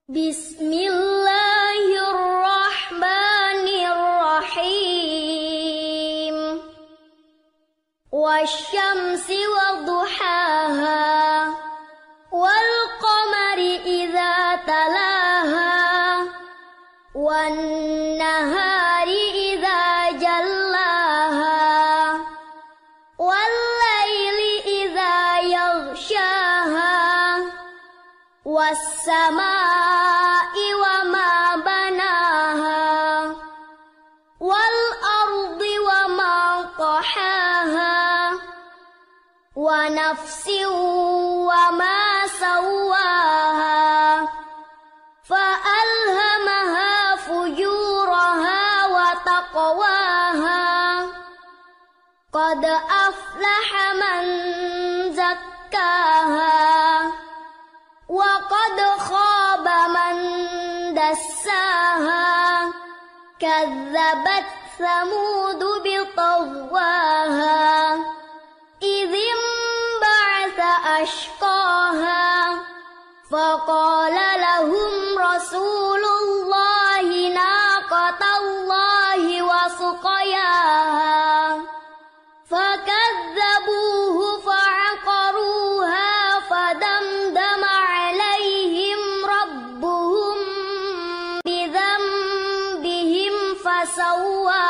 بسم الله الرحمن الرحيم والشمس وضحاها والقمر إذا تلاها والنهار إذا جلاها والليل إذا يغشاها والسماء وما بناها والأرض وما طحاها ونفس وما سواها فألهمها فجورها وتقواها قد أفلح من زكاها وقد خاب من دساها كذبت ثمود بطغواها إذ انبعث أشقاها فقال لهم رسول الله ناقة الله وسقياها فكذبوه فعقروها فدمدم عليهم ربهم بذنبهم فسواها